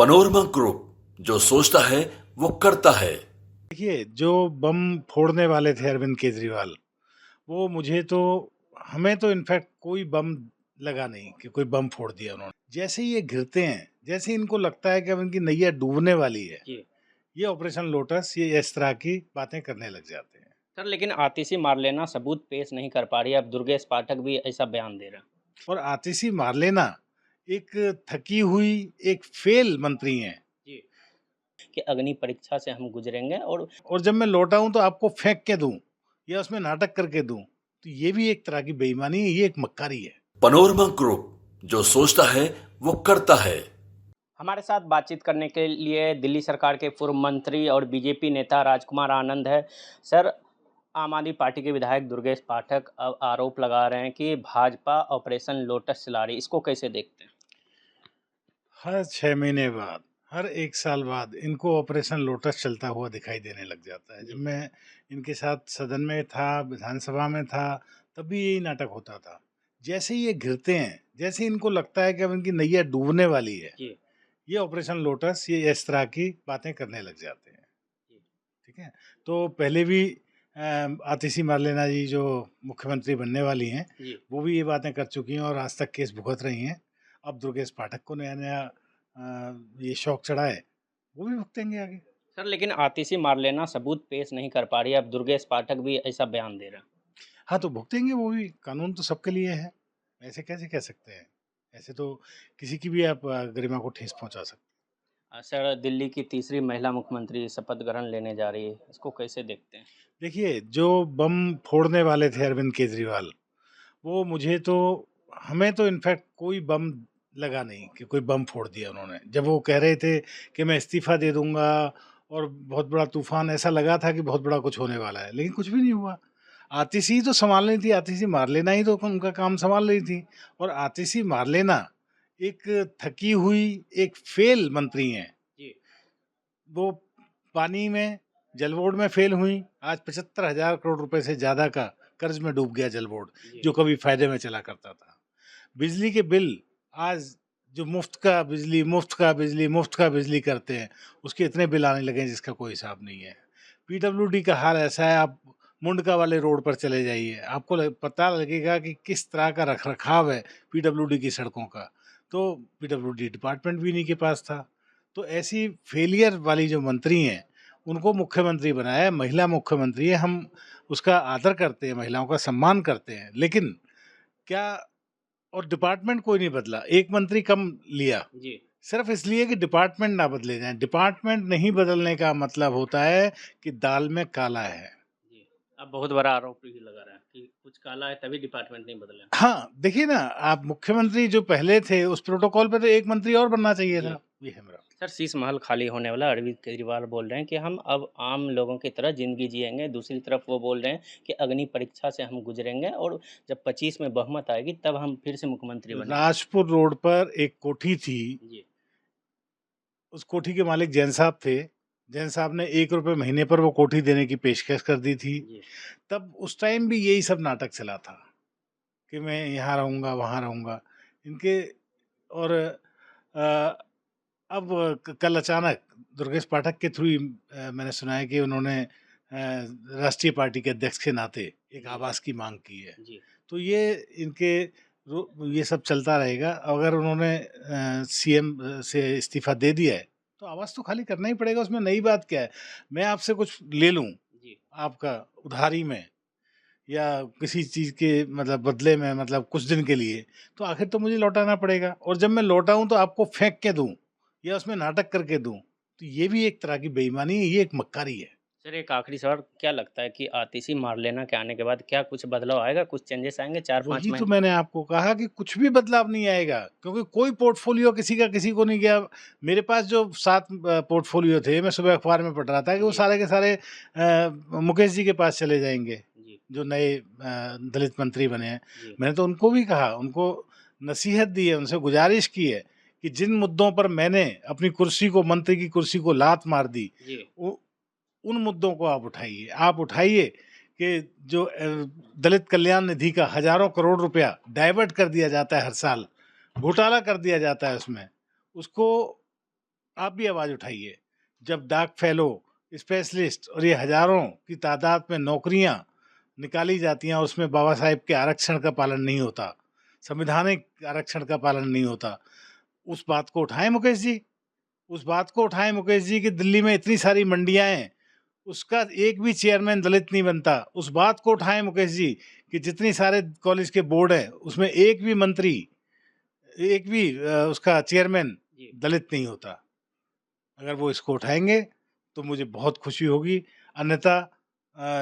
Panorama group जो सोचता है वो करता है। देखिए, जो बम फोड़ने वाले थे अरविंद केजरीवाल, वो मुझे तो हमें तो इनफैक्ट कोई बम लगा नहीं कि कोई बम फोड़ दिया उन्होंने। जैसे ही ये घिरते हैं, जैसे इनको लगता है कि अब इनकी नैया डूबने वाली है, जी। ये ऑपरेशन लोटस, ये इस तरह की बातें करने लग जाते हैं। सर लेकिन आतिशी मारलेना सबूत पेश नहीं कर पा रही है, अब दुर्गेश पाठक भी ऐसा बयान दे रहा है। और आतिशी मारलेना एक थकी हुई, एक फेल मंत्री हैं। जी। कि अग्नि परीक्षा से हम गुजरेंगे और जब मैं लौटा हूं तो आपको फेंक के दूं या उसमें नाटक करके दूं, तो ये भी एक तरह की बेईमानी है, ये एक मक्कारी है। पनोरमा ग्रुप जो सोचता है वो करता है। हमारे साथ बातचीत करने के लिए दिल्ली सरकार के पूर्व मंत्री और बीजेपी नेता राजकुमार आनंद है। सर, आम आदमी पार्टी के विधायक दुर्गेश पाठक अब आरोप लगा रहे हैं कि भाजपा ऑपरेशन लोटस चला रही है, इसको कैसे देखते हैं? हर 6 महीने बाद, हर 1 साल बाद इनको ऑपरेशन लोटस चलता हुआ दिखाई देने लग जाता है। जब जी। मैं इनके साथ सदन में था, विधानसभा में था, तब भी यही नाटक होता था। जैसे ही ये घिरते हैं, जैसे इनको लगता है कि अब इनकी नैया डूबने वाली है, जी। ये ऑपरेशन लोटस, ये इस तरह की बातें करने लग जाते हैं। जी। ठीक है? तो पहले भी आतिशी मारलेना जी जो मुख्यमंत्री बनने वाली हैं, जी। वो भी ये बातें कर चुकी हैं और आज तक केस भुगत रही हैं। अब दुर्गेश पाठक को नया-नया ये शौक चढ़ा है, वो भी भुगतेंगे आगे। सर लेकिन आतिशी मारलेना सबूत पेश नहीं कर पा रही है, अब दुर्गेश पाठक भी ऐसा बयान दे रहा है। हाँ, तो भुगतेंगे वो भी, कानून तो सबके लिए है। ऐसे कैसे कह सकते हैं? ऐसे तो किसी की भी आप गरिमा को ठेस पहुँचा सकते हैं। सर, दिल्ली की तीसरी महिला मुख्यमंत्री शपथ ग्रहण लेने जा रही है, इसको कैसे देखते हैं? देखिए, जो बम फोड़ने वाले थे अरविंद केजरीवाल, वो मुझे तो हमें तो इनफैक्ट कोई बम लगा नहीं कि कोई बम फोड़ दिया उन्होंने। जब वो कह रहे थे कि मैं इस्तीफ़ा दे दूँगा और बहुत बड़ा तूफ़ान, ऐसा लगा था कि बहुत बड़ा कुछ होने वाला है, लेकिन कुछ भी नहीं हुआ। आतिशी तो सँभाल रही थी, आतिशी मारलेना ही तो उनका काम सँभाल रही थी। और आतिशी मारलेना एक थकी हुई, एक फ़ेल मंत्री हैं। जी। वो पानी में, जल बोर्ड में फ़ेल हुईं। आज 75,000 करोड़ रुपए से ज़्यादा का कर्ज़ में डूब गया जल बोर्ड, जी। जो कभी फ़ायदे में चला करता था। बिजली के बिल आज जो मुफ़्त का बिजली, मुफ़्त का बिजली, मुफ़्त का बिजली करते हैं, उसके इतने बिल आने लगे हैं जिसका कोई हिसाब नहीं है। पीडब्ल्यूडी का हाल ऐसा है, आप मुंडका वाले रोड पर चले जाइए, आपको पता लगेगा कि किस तरह का रख-रखाव है पीडब्ल्यूडी की सड़कों का। तो पीडब्ल्यूडी डिपार्टमेंट भी इन्हीं के पास था। तो ऐसी फेलियर वाली जो मंत्री हैं, उनको मुख्यमंत्री बनाया है, महिला मुख्यमंत्री है, हम उसका आदर करते हैं, महिलाओं का सम्मान करते हैं। लेकिन क्या और डिपार्टमेंट कोई नहीं बदला, एक मंत्री कम लिया, जी। सिर्फ़ इसलिए कि डिपार्टमेंट ना बदले जाएँ। डिपार्टमेंट नहीं बदलने का मतलब होता है कि दाल में काला है। जी। अब बहुत बड़ा आरोप भी लगा रहा है कि कुछ काला है तभी डिपार्टमेंट नहीं बदला। हाँ, देखिए ना, आप मुख्यमंत्री जो पहले थे, उस प्रोटोकॉल पे तो एक मंत्री और बनना चाहिए जी। था। ये है मेरा। सर, शीश महल खाली होने वाला, अरविंद केजरीवाल बोल रहे हैं कि हम अब आम लोगों की तरह ज़िंदगी जिएँगे। दूसरी तरफ वो बोल रहे हैं कि अग्नि परीक्षा से हम गुज़रेंगे और जब 25 में बहुमत आएगी तब हम फिर से मुख्यमंत्री बनेंगे। राजपुर रोड पर एक कोठी थी, जी। उस कोठी के मालिक जैन साहब थे। जैन साहब ने ₹1 महीने पर वो कोठी देने की पेशकश कर दी थी। जी। तब उस टाइम भी यही सब नाटक चला था कि मैं यहाँ रहूँगा, वहाँ रहूँगा। इनके और अब कल अचानक दुर्गेश पाठक के थ्रू ही मैंने सुना है कि उन्होंने राष्ट्रीय पार्टी के अध्यक्ष के नाते एक जी। आवास की माँग की है। जी। तो ये इनके ये सब चलता रहेगा। अगर उन्होंने सीएम से इस्तीफ़ा दे दिया है, तो आवास तो खाली करना ही पड़ेगा, उसमें नई बात क्या है? मैं आपसे कुछ ले लूँ, जी। आपका उधारी में या किसी चीज़ के मतलब बदले में, मतलब कुछ दिन के लिए, तो आखिर तो मुझे लौटाना पड़ेगा। और जब मैं लौटाऊँ तो आपको फेंक के दूँ या उसमें नाटक करके दूँ, तो ये भी एक तरह की बेईमानी है, ये एक मक्कारी है। सर, एक आखिरी सवाल, क्या लगता है कि आतिशी मारलेना के आने के बाद क्या कुछ बदलाव आएगा, कुछ चेंजेस आएँगे 4-5 वही तो महीने? मैंने आपको कहा कि कुछ भी बदलाव नहीं आएगा, क्योंकि कोई पोर्टफ़ोलियो किसी का किसी को नहीं गया। मेरे पास जो 7 पोर्टफ़ोलियो थे, मैं सुबह अखबार में पढ़ रहा था कि वो जी। सारे के सारे मुकेश जी के पास चले जाएँगे, जी। जो नए दलित मंत्री बने हैं। जी। मैंने तो उनको भी कहा, उनको नसीहत दी है, उनसे गुज़ारिश की है कि जिन मुद्दों पर मैंने अपनी कुर्सी को, मंत्री की कुर्सी को लात मार दी, जी। उ उन मुद्दों को आप उठाइए। आप उठाइए कि जो दलित कल्याण निधि का हज़ारों करोड़ रुपया डाइवर्ट कर दिया जाता है हर साल, घोटाला कर दिया जाता है उसमें, उसको आप भी आवाज़ उठाइए। जब डॉक फेलो, स्पेशलिस्ट और ये हज़ारों की तादाद में नौकरियां निकाली जाती हैं और उसमें बाबा साहेब के आरक्षण का पालन नहीं होता, संवैधानिक आरक्षण का पालन नहीं होता, उस बात को उठाएं मुकेश जी। उस बात को उठाएं मुकेश जी कि दिल्ली में इतनी सारी मंडियां हैं, उसका एक भी चेयरमैन दलित नहीं बनता। उस बात को उठाएं मुकेश जी कि जितनी सारे कॉलेज के बोर्ड है उसमें एक भी मंत्री, एक भी उसका चेयरमैन जी दलित नहीं होता। अगर वो इसको उठाएंगे तो मुझे बहुत खुशी होगी, अन्यथा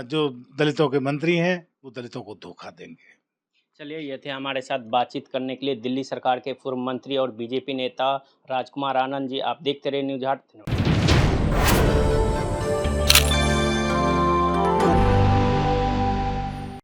जो दलितों के मंत्री हैं वो दलितों को धोखा देंगे। चलिए, ये थे हमारे साथ बातचीत करने के लिए दिल्ली सरकार के पूर्व मंत्री और बीजेपी नेता राजकुमार आनंद जी। आप देखते रहिए न्यूज़ 8।